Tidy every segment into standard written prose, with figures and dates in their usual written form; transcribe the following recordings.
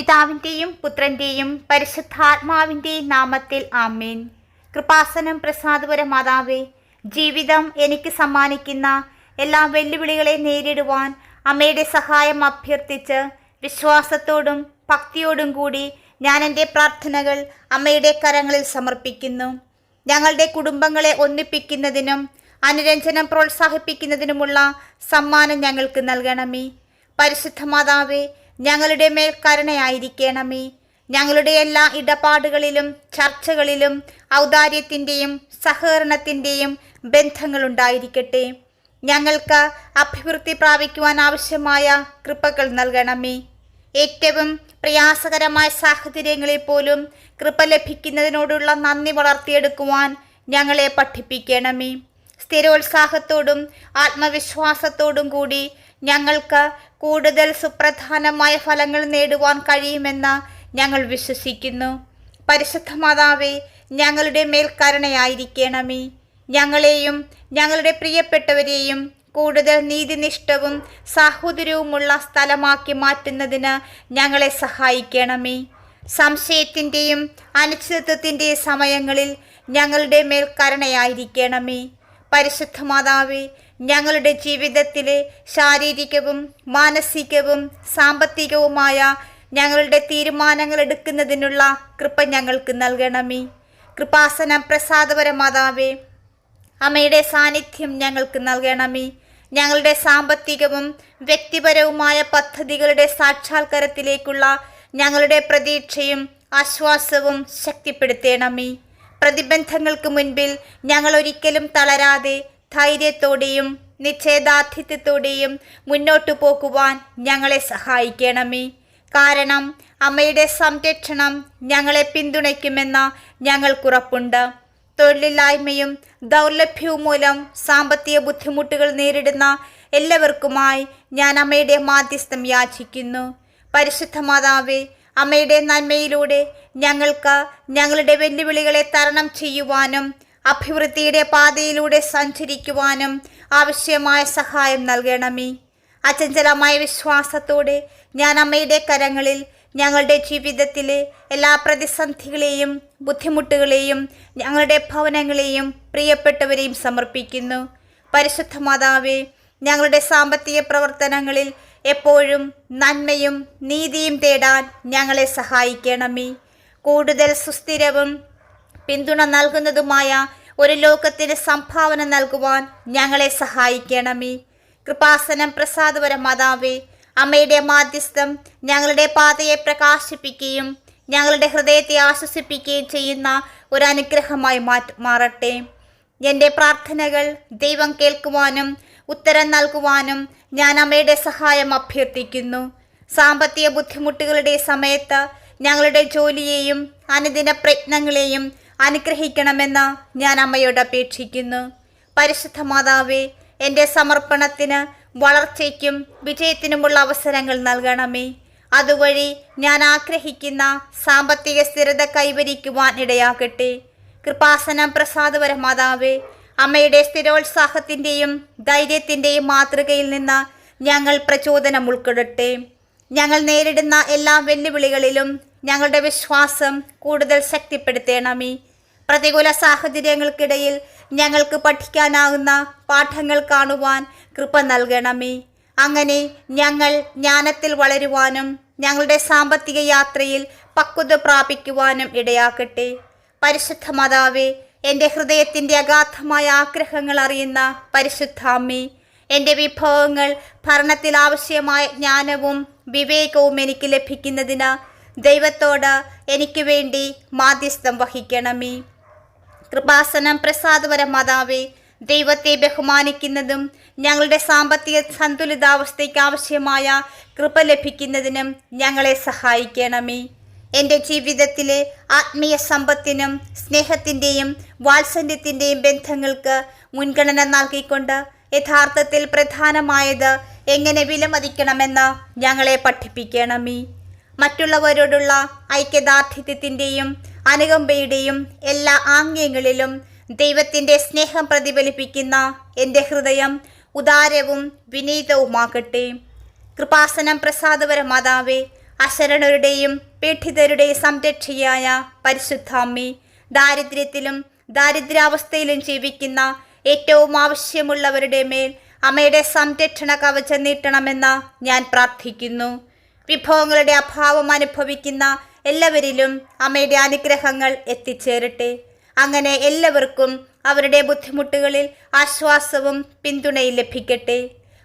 പിതാവിൻ്റെയും പുത്രൻ്റെയും പരിശുദ്ധാത്മാവിൻ്റെയും നാമത്തിൽ ആമേൻ. കൃപാസനം പ്രസാദപര മാതാവേ, ജീവിതം എനിക്ക് സമ്മാനിക്കുന്ന എല്ലാ വെല്ലുവിളികളെ നേരിടുവാൻ അമ്മയുടെ സഹായം അഭ്യർത്ഥിച്ച് വിശ്വാസത്തോടും ഭക്തിയോടും കൂടി ഞാൻ എൻ്റെ പ്രാർത്ഥനകൾ അമ്മയുടെ കരങ്ങളിൽ സമർപ്പിക്കുന്നു. ഞങ്ങളുടെ കുടുംബങ്ങളെ ഒന്നിപ്പിക്കുന്നതിനും അനുരഞ്ജനം പ്രോത്സാഹിപ്പിക്കുന്നതിനുമുള്ള സമ്മാനം ഞങ്ങൾക്ക് നൽകണമേ. പരിശുദ്ധ മാതാവേ, ഞങ്ങളുടെ മേൽ കരുണയായിരിക്കണമേ. ഞങ്ങളുടെ എല്ലാ ഇടപാടുകളിലും ചർച്ചകളിലും ഔദാര്യത്തിൻ്റെയും സഹകരണത്തിൻ്റെയും ബന്ധങ്ങളുണ്ടായിരിക്കട്ടെ. ഞങ്ങൾക്ക് അഭിവൃദ്ധി പ്രാപിക്കുവാൻ ആവശ്യമായ കൃപകൾ നൽകണമേ. ഏറ്റവും പ്രയാസകരമായ സാഹചര്യങ്ങളിൽ പോലും കൃപ ലഭിക്കുന്നതിനോടുള്ള നന്ദി വളർത്തിയെടുക്കുവാൻ ഞങ്ങളെ പഠിപ്പിക്കണമേ. സ്ഥിരോത്സാഹത്തോടും ആത്മവിശ്വാസത്തോടും കൂടി ഞങ്ങൾക്ക് കൂടുതൽ സുപ്രധാനമായ ഫലങ്ങൾ നേടുവാൻ കഴിയുമെന്ന് ഞങ്ങൾ വിശ്വസിക്കുന്നു. പരിശുദ്ധ മാതാവേ, ഞങ്ങളുടെ മേൽ കരുണയായിരിക്കണമേ. ഞങ്ങളെയും ഞങ്ങളുടെ പ്രിയപ്പെട്ടവരെയും കൂടുതൽ നീതിനിഷ്ഠവും സാഹോദര്യവുമുള്ള സ്ഥലമാക്കി മാറ്റുന്നതിന് ഞങ്ങളെ സഹായിക്കണമേ. സംശയത്തിൻ്റെയും അനിശ്ചിതത്വത്തിൻ്റെയും സമയങ്ങളിൽ ഞങ്ങളുടെ മേൽ കരുണയായിരിക്കണമേ. പരിശുദ്ധ മാതാവേ, ഞങ്ങളുടെ ജീവിതത്തിലെ ശാരീരികവും മാനസികവും സാമ്പത്തികവുമായ ഞങ്ങളുടെ തീരുമാനങ്ങൾ എടുക്കുന്നതിനുള്ള കൃപ ഞങ്ങൾക്ക് നൽകണമേ. കൃപാസനം പ്രസാദപര മാതാവേ, അമ്മയുടെ സാന്നിധ്യം ഞങ്ങൾക്ക് നൽകണമേ. ഞങ്ങളുടെ സാമ്പത്തികവും വ്യക്തിപരവുമായ പദ്ധതികളുടെ സാക്ഷാത്കാരത്തിലേക്കുള്ള ഞങ്ങളുടെ പ്രതീക്ഷയും ആശ്വാസവും ശക്തിപ്പെടുത്തണമേ. പ്രതിബന്ധങ്ങൾക്ക് മുൻപിൽ ഞങ്ങൾ ഒരിക്കലും തളരാതെ ധൈര്യത്തോടെയും നിശ്ചയദാർഢ്യത്തോടെയും മുന്നോട്ടു പോകുവാൻ ഞങ്ങളെ സഹായിക്കണമേ. കാരണം അമ്മയുടെ സംരക്ഷണം ഞങ്ങളെ പിന്തുണയ്ക്കുമെന്ന് ഞങ്ങൾക്കുറപ്പുണ്ട്. തൊഴിലില്ലായ്മയും ദൗർലഭ്യവും മൂലം സാമ്പത്തിക ബുദ്ധിമുട്ടുകൾ നേരിടുന്ന എല്ലാവർക്കുമായി ഞാൻ അമ്മയുടെ മാധ്യസ്ഥം യാചിക്കുന്നു. പരിശുദ്ധ മാതാവേ, അമ്മയുടെ നന്മയിലൂടെ ഞങ്ങൾക്ക് ഞങ്ങളുടെ വെല്ലുവിളികളെ തരണം ചെയ്യുവാനും അഭിവൃദ്ധിയുടെ പാതയിലൂടെ സഞ്ചരിക്കുവാനും ആവശ്യമായ സഹായം നൽകണമേ. അചഞ്ചലമായ വിശ്വാസത്തോടെ ഞാൻ അമ്മയുടെ കരങ്ങളിൽ ഞങ്ങളുടെ ജീവിതത്തിലെ എല്ലാ പ്രതിസന്ധികളെയും ബുദ്ധിമുട്ടുകളെയും ഞങ്ങളുടെ ഭവനങ്ങളെയും പ്രിയപ്പെട്ടവരെയും സമർപ്പിക്കുന്നു. പരിശുദ്ധ മാതാവേ, ഞങ്ങളുടെ സാമ്പത്തിക പ്രവർത്തനങ്ങളിൽ എപ്പോഴും നന്മയും നീതിയും തേടാൻ ഞങ്ങളെ സഹായിക്കണമേ. കൂടുതൽ സുസ്ഥിരവും പിന്തുണ നൽകുന്നതുമായ ഒരു ലോകത്തിന് സംഭാവന നൽകുവാൻ ഞങ്ങളെ സഹായിക്കണമേ. കൃപാസനം പ്രസാദപര മാതാവേ, അമ്മയുടെ മാധ്യസ്ഥം ഞങ്ങളുടെ പാതയെ പ്രകാശിപ്പിക്കുകയും ഞങ്ങളുടെ ഹൃദയത്തെ ആശ്വസിപ്പിക്കുകയും ചെയ്യുന്ന ഒരു അനുഗ്രഹമായി മാറട്ടെ. എൻ്റെ പ്രാർത്ഥനകൾ ദൈവം കേൾക്കുവാനും ഉത്തരം നൽകുവാനും ഞാൻ അമ്മയുടെ സഹായം അഭ്യർത്ഥിക്കുന്നു. സാമ്പത്തിക ബുദ്ധിമുട്ടുകളുടെ സമയത്ത് ഞങ്ങളുടെ ജോലിയെയും അനുദിന പ്രയത്നങ്ങളെയും അനുഗ്രഹിക്കണമെന്ന് ഞാൻ അമ്മയോട് അപേക്ഷിക്കുന്നു. പരിശുദ്ധ മാതാവേ, എൻ്റെ സമർപ്പണത്തിന് വളർച്ചയ്ക്കും വിജയത്തിനുമുള്ള അവസരങ്ങൾ നൽകണമേ. അതുവഴി ഞാൻ ആഗ്രഹിക്കുന്ന സാമ്പത്തിക സ്ഥിരത കൈവരിക്കുവാൻ ഇടയാകട്ടെ. കൃപാസനം പ്രസാദപര മാതാവേ, അമ്മയുടെ സ്ഥിരോത്സാഹത്തിൻ്റെയും ധൈര്യത്തിൻ്റെയും മാതൃകയിൽ നിന്ന് ഞങ്ങൾ പ്രചോദനം ഉൾക്കൊള്ളട്ടെ. ഞങ്ങൾ നേരിടുന്ന എല്ലാ വെല്ലുവിളികളിലും ഞങ്ങളുടെ വിശ്വാസം കൂടുതൽ ശക്തിപ്പെടുത്തണമേ. പ്രതികൂല സാഹചര്യങ്ങൾക്കിടയിൽ ഞങ്ങൾക്ക് പഠിക്കാനാകുന്ന പാഠങ്ങൾ കാണുവാൻ കൃപ നൽകണമേ. അങ്ങനെ ഞങ്ങൾ ജ്ഞാനത്തിൽ വളരുവാനും ഞങ്ങളുടെ സാമ്പത്തിക യാത്രയിൽ പക്വത പ്രാപിക്കുവാനും ഇടയാക്കട്ടെ. പരിശുദ്ധ മാതാവേ, എൻ്റെ ഹൃദയത്തിൻ്റെ അഗാധമായ ആഗ്രഹങ്ങൾ അറിയുന്ന പരിശുദ്ധാമ്മേ, എൻ്റെ വിഭവങ്ങൾ ഭരണത്തിൽ ആവശ്യമായ ജ്ഞാനവും വിവേകവും എനിക്ക് ലഭിക്കുന്നതിന് ദൈവത്തോട് എനിക്ക് വേണ്ടി മാധ്യസ്ഥം വഹിക്കണമേ. കൃപാസനം പ്രസാദപര മാതാവേ, ദൈവത്തെ ബഹുമാനിക്കുന്നതും ഞങ്ങളുടെ സാമ്പത്തിക സന്തുലിതാവസ്ഥയ്ക്ക് ആവശ്യമായ കൃപ ലഭിക്കുന്നതിനും ഞങ്ങളെ സഹായിക്കണമേ. എൻ്റെ ജീവിതത്തിലെ ആത്മീയ സമ്പത്തിനും സ്നേഹത്തിൻ്റെയും വാത്സല്യത്തിൻ്റെയും ബന്ധങ്ങൾക്ക് മുൻഗണന നൽകിക്കൊണ്ട് യഥാർത്ഥത്തിൽ പ്രധാനമായത് എങ്ങനെ വിലമതിക്കണമെന്ന് ഞങ്ങളെ പഠിപ്പിക്കണമേ. മറ്റുള്ളവരോടുള്ള ഐക്യദാർഢ്യത്തിൻ്റെയും അനുകമ്പയുടെയും എല്ലാ ആംഗ്യങ്ങളിലും ദൈവത്തിൻ്റെ സ്നേഹം പ്രതിഫലിപ്പിക്കുന്ന എൻ്റെ ഹൃദയം ഉദാരവും വിനീതവുമാകട്ടെ. കൃപാസനം പ്രസാദപര മാതാവേ, അശരണരുടെയും പീഡിതരുടെയും സംരക്ഷയായ പരിശുദ്ധാമ്മേ, ദാരിദ്ര്യത്തിലും ദാരിദ്ര്യാവസ്ഥയിലും ജീവിക്കുന്ന ഏറ്റവും ആവശ്യമുള്ളവരുടെ മേൽ അമ്മയുടെ സംരക്ഷണ കവചം നീട്ടണമെന്ന് ഞാൻ പ്രാർത്ഥിക്കുന്നു. വിഭവങ്ങളുടെ അഭാവം അനുഭവിക്കുന്ന എല്ലാവരിലും അമ്മയുടെ അനുഗ്രഹങ്ങൾ എത്തിച്ചേരട്ടെ. അങ്ങനെ എല്ലാവർക്കും അവരുടെ ബുദ്ധിമുട്ടുകളിൽ ആശ്വാസവും പിന്തുണയും ലഭിക്കട്ടെ.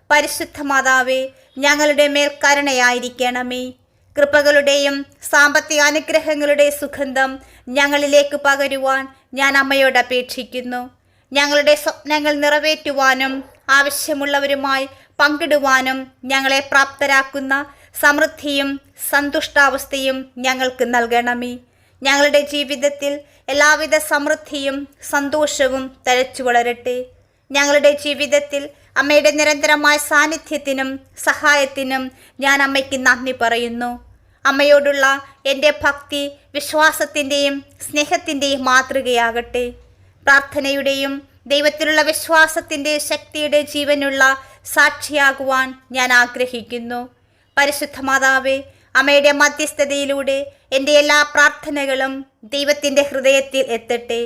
പരിശുദ്ധ മാതാവേ, ഞങ്ങളുടെ മേൽ കരുണയായിരിക്കണമേ. കൃപകളുടെയും സാമ്പത്തിക അനുഗ്രഹങ്ങളുടെ സുഗന്ധം ഞങ്ങളിലേക്ക് പകരുവാൻ ഞാൻ അമ്മയോട് അപേക്ഷിക്കുന്നു. ഞങ്ങളുടെ സ്വപ്നങ്ങൾ നിറവേറ്റുവാനും ആവശ്യമുള്ളവരുമായി പങ്കിടുവാനും ഞങ്ങളെ പ്രാപ്തരാക്കുന്ന സമൃദ്ധിയും സന്തുഷ്ടാവസ്ഥയും ഞങ്ങൾക്ക് നൽകണമേ. ഞങ്ങളുടെ ജീവിതത്തിൽ എല്ലാവിധ സമൃദ്ധിയും സന്തോഷവും തഴച്ചു വളരട്ടെ. ഞങ്ങളുടെ ജീവിതത്തിൽ അമ്മയുടെ നിരന്തരമായ സാന്നിധ്യത്തിനും സഹായത്തിനും ഞാൻ അമ്മയ്ക്ക് നന്ദി പറയുന്നു. അമ്മയോടുള്ള എൻ്റെ ഭക്തി വിശ്വാസത്തിൻ്റെയും സ്നേഹത്തിൻ്റെയും മാതൃകയാകട്ടെ. പ്രാർത്ഥനയുടെയും ദൈവത്തിലുള്ള വിശ്വാസത്തിൻ്റെ ശക്തിയുടെ ജീവനുള്ള സാക്ഷിയാകുവാൻ ഞാൻ ആഗ്രഹിക്കുന്നു. പരിശുദ്ധ മാതാവേ, അമ്മയുടെ മധ്യസ്ഥതയിലൂടെ എൻ്റെ എല്ലാ പ്രാർത്ഥനകളും ദൈവത്തിൻ്റെ ഹൃദയത്തിൽ എത്തട്ടെ.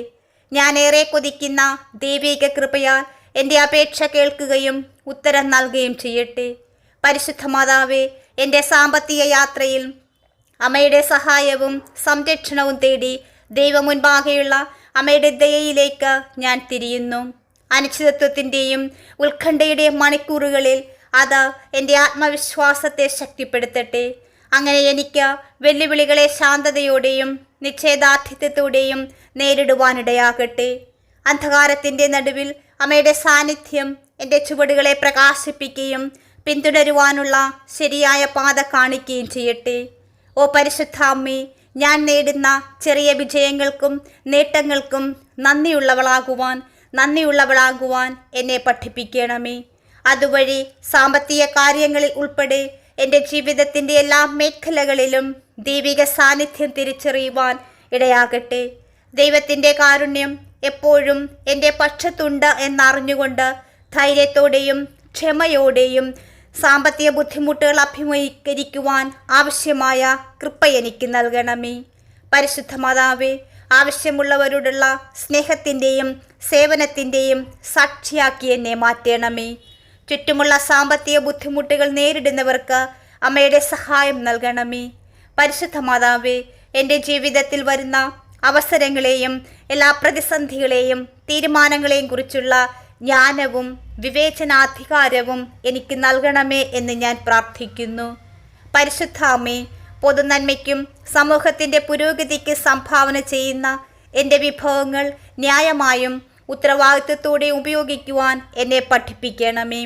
ഞാനേറെ കൊതിക്കുന്ന ദൈവിക കൃപയാൽ എൻ്റെ അപേക്ഷ കേൾക്കുകയും ഉത്തരം നൽകുകയും ചെയ്യട്ടെ. പരിശുദ്ധ മാതാവേ, എൻ്റെ സാമ്പത്തിക യാത്രയിൽ അമ്മയുടെ സഹായവും സംരക്ഷണവും തേടി ദൈവമുൻപാകെയുള്ള അമ്മയുടെ ദയയിലേക്ക് ഞാൻ തിരിയുന്നു. അനിശ്ചിതത്വത്തിൻ്റെയും ഉത്കണ്ഠയുടെയും മണിക്കൂറുകളിൽ അത് എൻ്റെ ആത്മവിശ്വാസത്തെ ശക്തിപ്പെടുത്തട്ടെ. അങ്ങനെ എനിക്ക് വെല്ലുവിളികളെ ശാന്തതയോടെയും നിശ്ചയദാർഢ്യത്തോടെയും നേരിടുവാനിടയാകട്ടെ. അന്ധകാരത്തിൻ്റെ നടുവിൽ അമ്മയുടെ സാന്നിധ്യം എൻ്റെ ചുവടുകളെ പ്രകാശിപ്പിക്കുകയും പിന്തുടരുവാനുള്ള ശരിയായ പാത കാണിക്കുകയും ചെയ്യട്ടെ. ഓ പരിശുദ്ധ അമ്മേ, ഞാൻ നേടുന്ന ചെറിയ വിജയങ്ങൾക്കും നേട്ടങ്ങൾക്കും നന്ദിയുള്ളവളാകുവാൻ എന്നെ പഠിപ്പിക്കണമേ. അതുവഴി സാമ്പത്തിക കാര്യങ്ങളിൽ ഉൾപ്പെടെ എൻ്റെ ജീവിതത്തിൻ്റെ എല്ലാ മേഖലകളിലും ദൈവിക സാന്നിധ്യം തിരിച്ചറിയുവാൻ ഇടയാകട്ടെ. ദൈവത്തിൻ്റെ കാരുണ്യം എപ്പോഴും എൻ്റെ പക്ഷത്തുണ്ട് എന്നറിഞ്ഞുകൊണ്ട് ധൈര്യത്തോടെയും ക്ഷമയോടെയും സാമ്പത്തിക ബുദ്ധിമുട്ടുകൾ അഭിമുഖീകരിക്കുവാൻ ആവശ്യമായ കൃപ എനിക്ക് നൽകണമേ. പരിശുദ്ധ മാതാവേ, ആവശ്യമുള്ളവരോടുള്ള സ്നേഹത്തിൻ്റെയും സേവനത്തിൻ്റെയും സാക്ഷിയാക്കി എന്നെ മാറ്റണമേ. ചുറ്റുമുള്ള സാമ്പത്തിക ബുദ്ധിമുട്ടുകൾ നേരിടുന്നവർക്ക് അമ്മയുടെ സഹായം നൽകണമേ. പരിശുദ്ധ മാതാവേ, എൻ്റെ ജീവിതത്തിൽ വരുന്ന അവസരങ്ങളെയും എല്ലാ പ്രതിസന്ധികളെയും തീരുമാനങ്ങളെയും കുറിച്ചുള്ള ജ്ഞാനവും വിവേചനാധികാരവും എനിക്ക് നൽകണമേ എന്ന് ഞാൻ പ്രാർത്ഥിക്കുന്നു. പരിശുദ്ധ അമ്മേ, പൊതുനന്മയ്ക്കും സമൂഹത്തിൻ്റെ പുരോഗതിക്ക് സംഭാവന ചെയ്യുന്ന എൻ്റെ വിഭവങ്ങൾ ന്യായമായും ഉത്തരവാദിത്വത്തോടെ ഉപയോഗിക്കുവാൻ എന്നെ പഠിപ്പിക്കണമേ.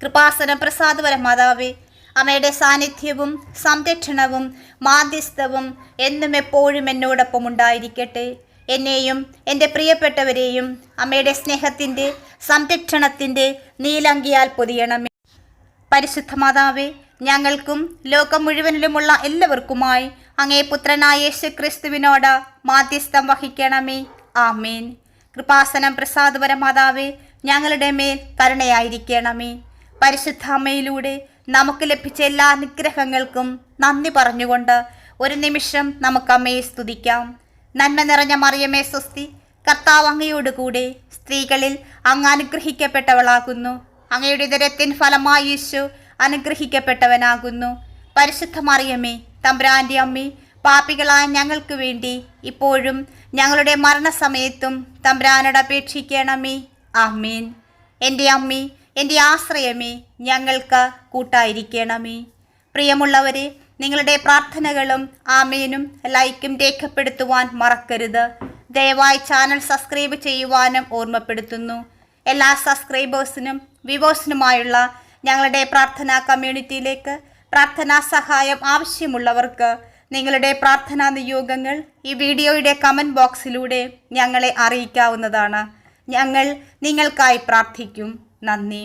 കൃപാസനം പ്രസാദപര മാതാവേ, അമ്മയുടെ സാന്നിധ്യവും സംരക്ഷണവും മാധ്യസ്ഥവും എന്നും എപ്പോഴും എന്നോടൊപ്പം ഉണ്ടായിരിക്കട്ടെ. എന്നെയും എൻ്റെ പ്രിയപ്പെട്ടവരെയും അമ്മയുടെ സ്നേഹത്തിൻ്റെ സംരക്ഷണത്തിൻ്റെ നീലങ്കിയാൽ പൊതിയണമേ. പരിശുദ്ധ മാതാവേ, ഞങ്ങൾക്കും ലോകം മുഴുവനിലുമുള്ള എല്ലാവർക്കുമായി അങ്ങേ പുത്രനായ യേശു ക്രിസ്തുവിനോട് മാധ്യസ്ഥം വഹിക്കണമേ. ആമേൻ. കൃപാസനം പ്രസാദപര മാതാവേ, ഞങ്ങളുടെ മേൽ കരുണയായിരിക്കണമേ. പരിശുദ്ധ അമ്മയിലൂടെ നമുക്ക് ലഭിച്ച എല്ലാ അനുഗ്രഹങ്ങൾക്കും നന്ദി പറഞ്ഞുകൊണ്ട് ഒരു നിമിഷം നമുക്ക് അമ്മയെ സ്തുതിക്കാം. നന്മ നിറഞ്ഞ മറിയമേ സ്വസ്തി, കർത്താവ് അങ്ങയോട് കൂടെ സ്ത്രീകളിൽ അങ്ങ് അനുഗ്രഹിക്കപ്പെട്ടവളാകുന്നു. അങ്ങയുടെ ഉദരത്തിൻ ഫലമായി യേശു അനുഗ്രഹിക്കപ്പെട്ടവനാകുന്നു. പരിശുദ്ധ മറിയമേ, തമ്പുരാൻ്റെ അമ്മേ, പാപികളായ ഞങ്ങൾക്ക് വേണ്ടി ഇപ്പോഴും ഞങ്ങളുടെ മരണസമയത്തും തമ്പുരാനോട് അപേക്ഷിക്കണമേ. ആമേൻ. എൻ്റെ അമ്മേ, എൻ്റെ ആശ്രയമേ, ഞങ്ങൾക്ക് കൂട്ടായിരിക്കണമേ. പ്രിയമുള്ളവരെ, നിങ്ങളുടെ പ്രാർത്ഥനകളും ആമേനും ലൈക്കും രേഖപ്പെടുത്തുവാൻ മറക്കരുത്. ദയവായി ചാനൽ സബ്സ്ക്രൈബ് ചെയ്യുവാനും ഓർമ്മപ്പെടുത്തുന്നു. എല്ലാ സബ്സ്ക്രൈബേഴ്സിനും വ്യൂവേഴ്സിനുമായുള്ള ഞങ്ങളുടെ പ്രാർത്ഥനാ കമ്മ്യൂണിറ്റിയിലേക്ക് പ്രാർത്ഥനാ സഹായം ആവശ്യമുള്ളവർക്ക് നിങ്ങളുടെ പ്രാർത്ഥനാ നിയോഗങ്ങൾ ഈ വീഡിയോയുടെ കമൻറ്റ് ബോക്സിലൂടെ ഞങ്ങളെ അറിയിക്കാവുന്നതാണ്. ഞങ്ങൾ നിങ്ങൾക്കായി പ്രാർത്ഥിക്കും. നന്ദി.